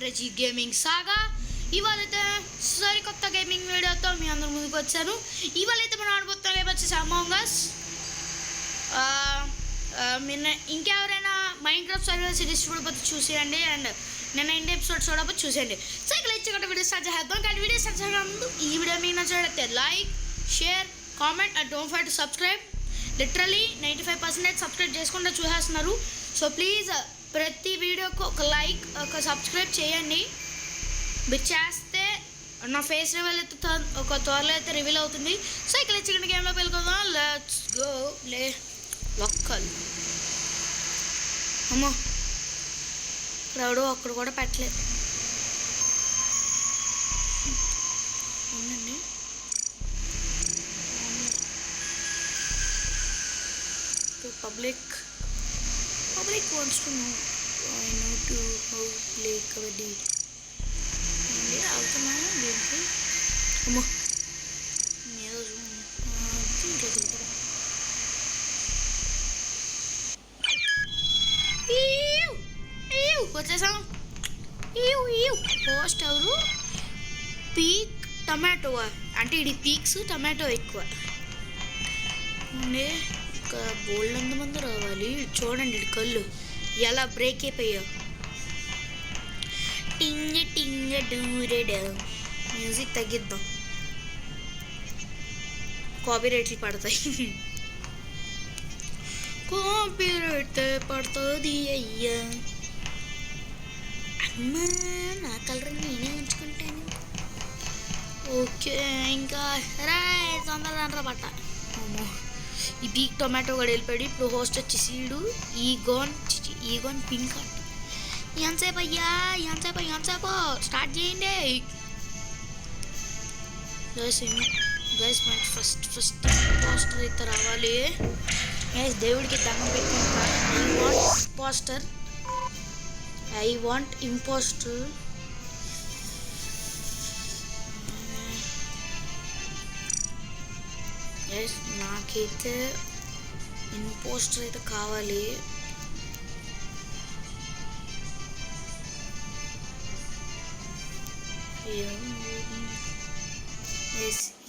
ప్రజీ gaming సాగా. ఇవాళైతే సరికొత్త gaming వీడియోతో మీ అందరి ముందుకు వచ్చాను. ఇవాళైతే మనం ఆడబోతున్న గేమ్ వచ్చేసి అమాంగ్ అస్. ఇంకెవరైనా మైండ్ క్రాఫ్ట్ సర్వైవల్ సిరీస్ చూడబోతే చూసేయండి, అండ్ నిన్న ఇండియా ఎపిసోడ్ చూడబోతే చూసేయండి. సో ఇక్కడ ఇచ్చేట వీడియో స్టార్ట్ చేద్దాం. కానీ వీడియో స్టార్ట్ చేయడం ముందు ఈ వీడియో మీకు నచ్చినట్లయితే like, share, comment and don't forget to subscribe. Literally 95% subscribe చేసుకుంటూ చూసేస్తున్నారు. సో ప్లీజ్ ప్రతి వీడియోకి ఒక లైక్, ఒక సబ్స్క్రైబ్ చేయండి. మీరు చేస్తే నా ఫేస్ రివీల్ అయితే ఒక త్వరలో అయితే రివీల్ అవుతుంది. సో ఇక్కడ చికెన్ గేమ్లో వెళ్ళుకుందాం. లెట్స్ గో లే లొక్కలు. అమ్మో ఇప్పుడు అక్కడ కూడా పెట్టలేదు. ఉందండి public wants to know I know to how play kabaddi. అవుతున్నా దీనికి అమ్మో ఏదో వచ్చేసాం. పోస్ట్ ఎవరు పీక్ టమాటో అంటే ఇది పీక్స్ టమాటో ఎక్కువ ఉండే. ఇంకా బోల్డ్ మంది రావాలి. చూడండి ఇది కళ్ళు ఎలా బ్రేక్ అయిపోయావు. టింగ టింగ డూరెడ్ మ్యూజిక్ తగ్గిద్దాం, కాపీరైట్లు పడతాయి. కాపీరైట్ పడుతుంది అయ్యా. అమ్మా నా కలర్ నేనే ఉంచుకుంటాను. ఓకే ఇంకా రా తొందరగా పట్ట. అమ్మో ఈ పీక్ టొమాటో కూడా వెళ్ళిపోయాడు. ఇప్పుడు హోస్ట్ వచ్చేసిడు ఈగోన్ పింక్ అంట. ఎంతసేపు అయ్యా ఎంతసేపు స్టార్ట్ చేయండి గైస్. మనకి ఫస్ట్ పోస్టర్ అయితే రావాలి. దేవుడికి దండం పెట్టుకుంటా. I want impostor. నాకైతే ఇంపోస్టర్ అయితే కావాలి.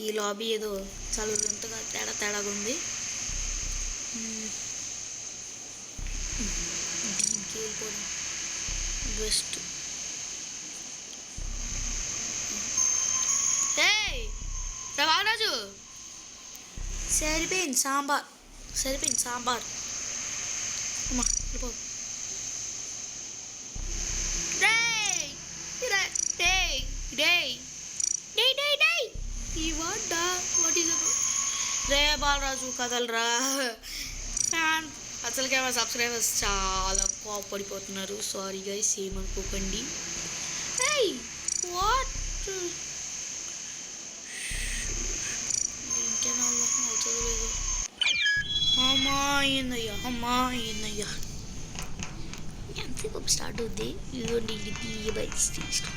ఈ లాబీ ఏదో చాలా వింతగా తేడాగా ఉంది. దీనికి వెళ్ళిపోదాం బెస్ట్. బాలరాజు సరిపోయింది సాంబార్. అమ్మా వెళ్ళిపో. రే బాలరాజు కదలరా. ఫ్యాన్ అసలుకే మా సబ్స్క్రైబర్స్ చాలా కోపడిపోతున్నారు. సారీ గైస్, ఏమనుకోకండి. వాట్ ఇంకేనా అవుతుంది లేదు. అమ్మా ఏందయ్యా ఎంతసేపు స్టార్ట్ అవుద్ది. ఇదిగోండి ఇది బైక్స్ తీసుకో.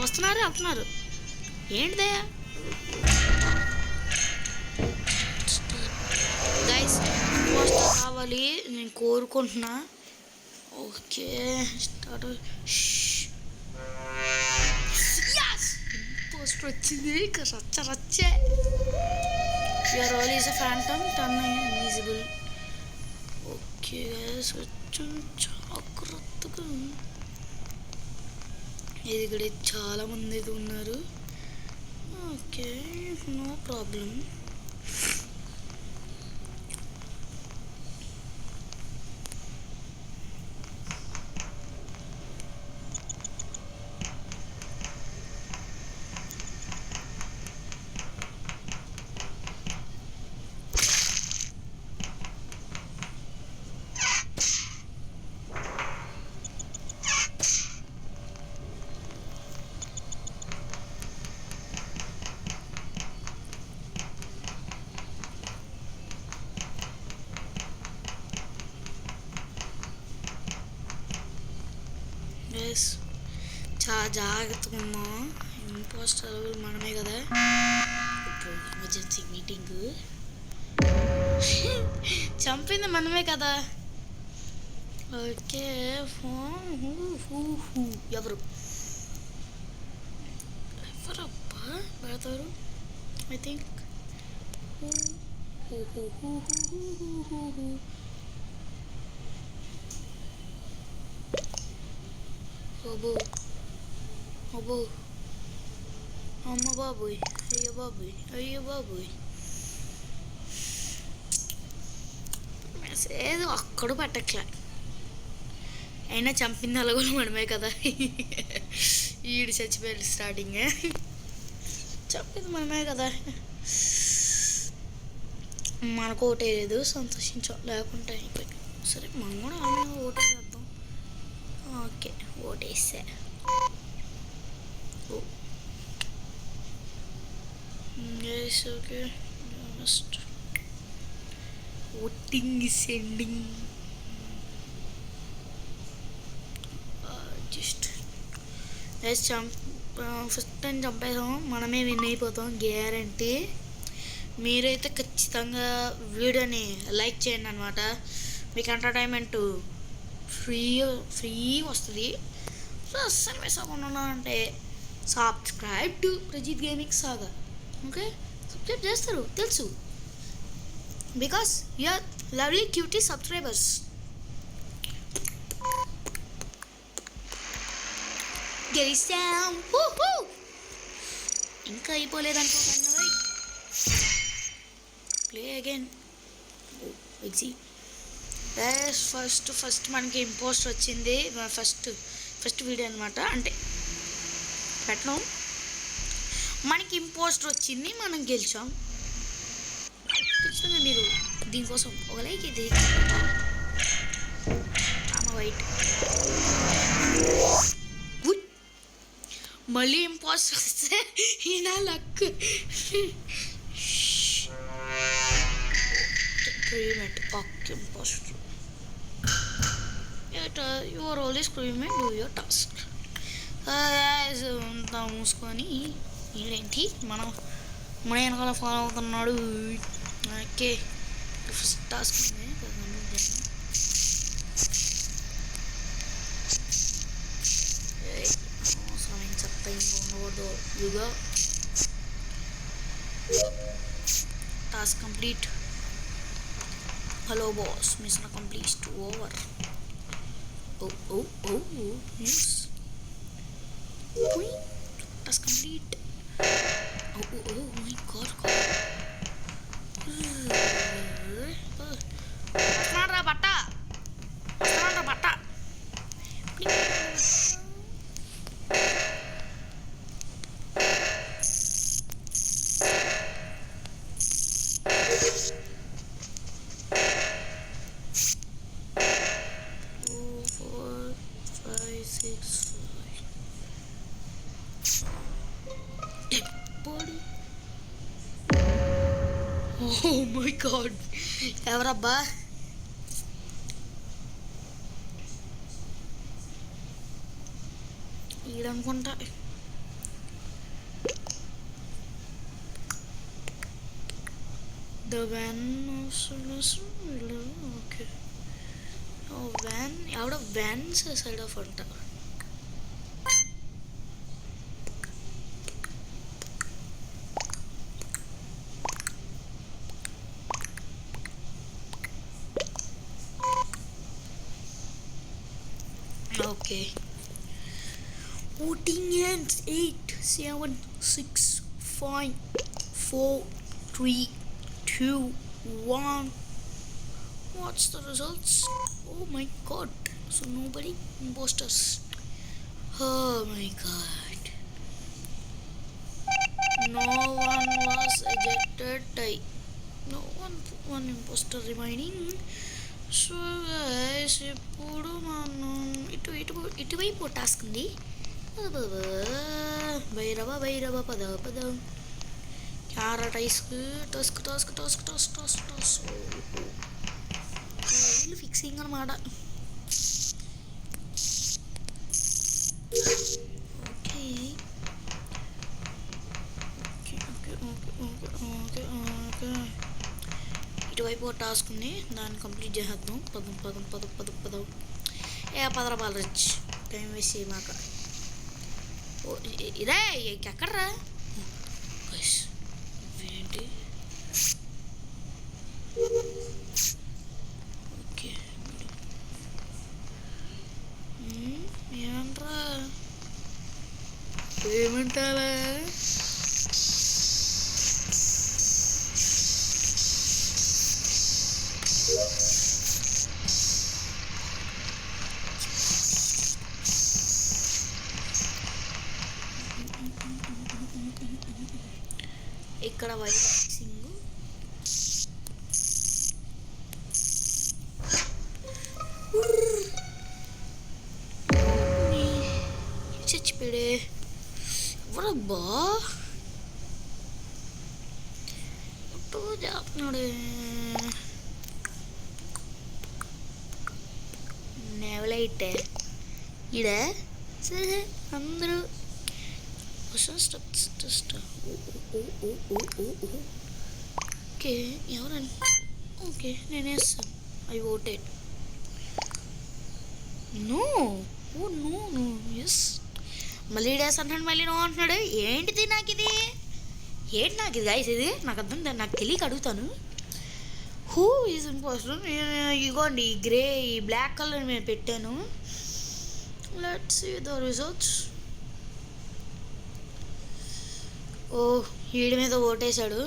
వస్తున్నారు ఏంటిదే గైస్. పోస్టర్ కావాలి నేను కోరుకుంటున్నా. Okay start. పోస్టర్ వచ్చింది. రచ్చే. Your role is a phantom turn invisible. Okay guys కొంచెం జాగ్రత్తగా. ఇది ఇక్కడ చాలామంది అయితే ఉన్నారు. Okay no problem. చాలా జాగ్రత్తగా ఉన్నాం. ఇంపోస్టర్ మనమే కదా. ఇప్పుడు ఎమర్జెన్సీ మీటింగ్ చంపింది మనమే కదా. ఓకే ఎవరు ఎవరబ్బా పెడతారు? ఐ థింక్ అబ్బో అబ్బో అమ్మ బాబోయ్, అయ్యో బాబోయ్, అయ్యో బాబోయ్. మెసేజ్ అక్కడ పెట్టట్లే. అయినా చంపింది అలాగోలు మనమే కదా. ఈడు చచ్చిపోయాడు స్టార్టింగ్. చంపింది మనమే కదా. మనకు ఓటే లేదు, సంతోషించాం. లేకుంటే అయిపోయి సరే మనం కూడా ఆమె ఓటే చేద్దాం. ఓకే ఓటేసా. Okay just voting sending. Just first time చంపేసాం, మనమే విన్ అయిపోతాం గ్యారంటీ. మీరైతే ఖచ్చితంగా వీడియోని లైక్ చేయండి అనమాట. మీకు ఎంటర్టైన్మెంట్ ఫ్రీ వస్తుంది. సో అస్సలు మిస్ అవ్వకుండా అంటే subscribe to Prajith gaming saga. Okay subscribe చేస్తారు తెలుసు, because you are lovely cutie subscribers. గెలిచాం, ఇంకా అయిపోలేదనుకోకండి. Play again. ఎగ్జీ ఫస్ట్ మనకి ఇంపోస్ట్ వచ్చింది. ఫస్ట్ వీడియో అనమాట, అంటే పెట్టడం మనకి ఇంపోస్టర్ వచ్చింది, మనం గెలిచాం. ఖచ్చితంగా మీరు దీనికోసం ఒక లైక్ అయితే వైట్. మళ్ళీ ఇంపోస్టర్ వస్తే ఈయన luck. Impostor you are always crewmate, do your task. అంతా మూసుకొని ఏంటి మన వెనకాల ఫాలో అవుతున్నాడు. ఓకే ఫస్ట్ టాస్క్ ఉంది. అవసరమైన చెత్త ఇంకా ఉండకూడదు. యుగా task complete. Hello boss, mission complete over. yes task complete. Oh my god. వస్తున్నారా బట్ట, వస్తున్నారా బట్ట. Oh my god. ఎవరబ్బా? ఈడనుకుంటా. The van. ఓకే వ్యాన్ ఎవడ వ్యాన్స్ సైడ్ ఆఫ్ అంట. Okay voting ends 8 7 6 5 4 3 2 1. What's the results? Oh my god, so nobody imposters. Oh my god, no one was ejected. No one imposter remaining. So guys ఇప్పుడు మనం ఇటువైపు task ఉంది. భైరవ పద carrot task fixing అనమాట. Okay ఇటువైపు ఒక task ఉంది, దాన్ని కంప్లీట్ చేసేద్దాం. పదం పదం పదం పదం పదం పదరా బాలరచ్, టైం వేస్ట్ చేయమాక. ఇదే ఎక్కడరా ఏంటి? ఓకే ఏమంటారా ఏమంటావా? ఇక్కడ వైట్ సింగ్ చచ్చిపోయాడే. ఎవరబ్బా చేస్తున్నాడు? నెవలైటే ఈడ సరే అందరూ ఓకే ఎవరండి? ఓకే నేను వేస్తాను. I voted. No oh no no yes. మళ్ళీ డేస్ అంటాడు, మళ్ళీ నో అంటున్నాడు. ఏంటిది నాకు ఇది? ఏంటి నాకు ఇది గైస్? ఇది నాకు అర్థం, నాకు తెలియక అడుగుతాను. Who is impossible. ఇగోండి ఈ గ్రే ఈ బ్లాక్ కలర్ నేను పెట్టాను. Let's see the results. ఓ వీడి మీద ఓటేశాడు.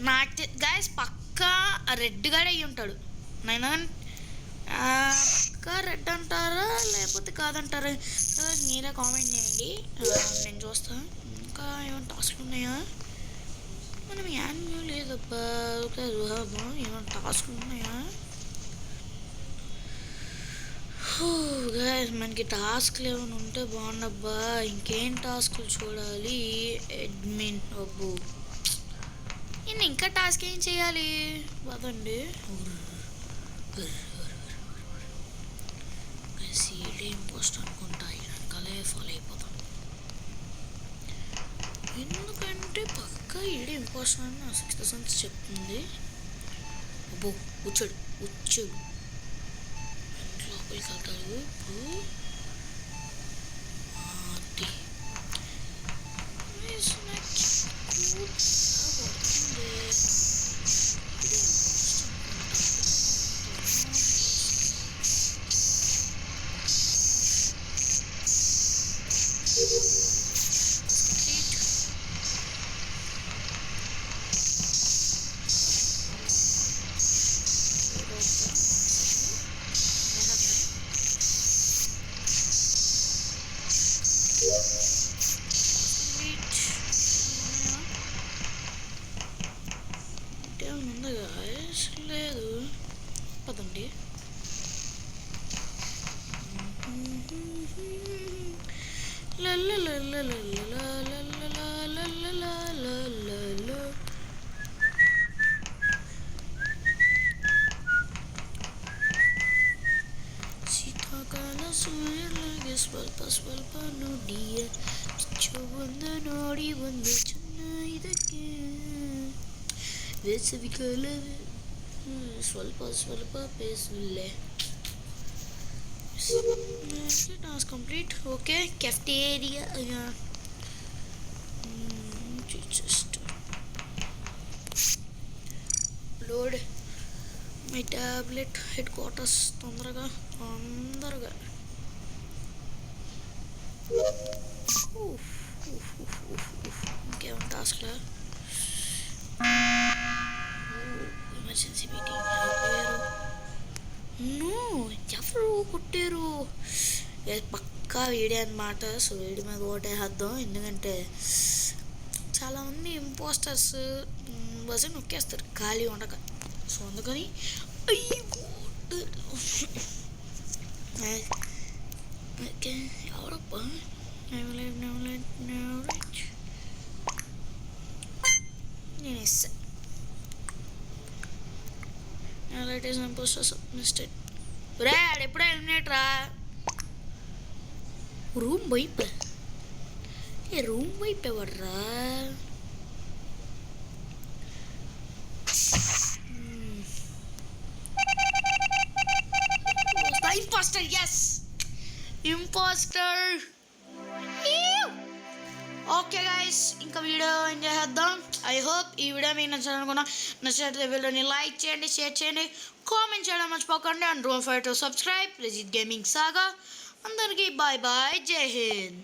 నాకు గైస్ పక్కా రెడ్గాడే అయ్యి ఉంటాడు. నైనా పక్కా రెడ్ అంటారా లేకపోతే కాదంటారా? మీరే కామెంట్ చేయండి, నేను చూస్తాను. ఇంకా ఏమైనా టాస్క్లు ఉన్నాయా? మనం యాన్యువల్ లేదబ్బా. ఏమైనా టాస్క్లు ఉన్నాయా? గైస్ మనకి టాస్క్లు ఏమైనా ఉంటే బాగుండబ్బా. ఇంకేం టాస్క్లు చూడాలి? అడ్మిన్ అబ్బు, నేను ఇంకా టాస్క్ ఏం చేయాలి? పదండి. సీడీ పోస్ట్ అనుకుంటా, వెనకాలే ఫాలో అయిపోతాం. ఎందుకంటే పక్కా ఈడే ఇంపోస్టర్ అని నా 6th సెన్స్ చెప్తుంది. అబ్బో వచ్చాడు వచ్చాడు లోపలికి వెళ్తాడు. లేదు పదండి. ಶೀತಕಾಲ ಸೂರ್ಯನಿಗೆ ಸ್ವಲ್ಪ ಸ್ವಲ್ಪ ನುಡಿಯ ಚಿಚ್ಚುವೊಂದು ನೋಡಿ ಒಂದು ಚೆನ್ನ ಇದಕ್ಕೆ ಬೇಸವಿ ಕಾಲ ಸ್ವಲ್ಪ ಸ್ವಲ್ಪ ಬೇಸುಲ್ಲೆ. Task complete. Okay, cafeteria. Just load my tablet. Headquarters తొందరగా అందరగా. ఇంకేమైనా టాస్క్లా? Emergency meeting. ఎవరు కొట్టారు? పక్కా వీడే అనమాట. సో వీడి మీద ఓటేద్దాం, ఎందుకంటే చాలామంది ఇంపోస్టర్స్ బస్ నొక్కేస్తారు ఖాళీ ఉండక. సో అందుకని ఓకే ఎవరప్పా? నేను ఇస్తాను. ఇంపోస్టర్స్ మిస్టేక్ రే, ఆడెప్పుడో ఎలిమినేట్ రా. రూమ్ వైపు ఎవర్రా? Impostor, yes impostor. Okay guys, ఇంకా వీడియో ఎంజాయ్ చేద్దాం. ఐ హోప్ ఈ వీడియో మీకు నచ్చాలనుకున్నా. నచ్చినట్లయితే వీడియోని లైక్ చేయండి, షేర్ చేయండి, కామెంట్ చేయడం మర్చిపోకండి. And don't forget to subscribe Rijith gaming saga. అందరికీ బాయ్ బాయ్, జై హింద్.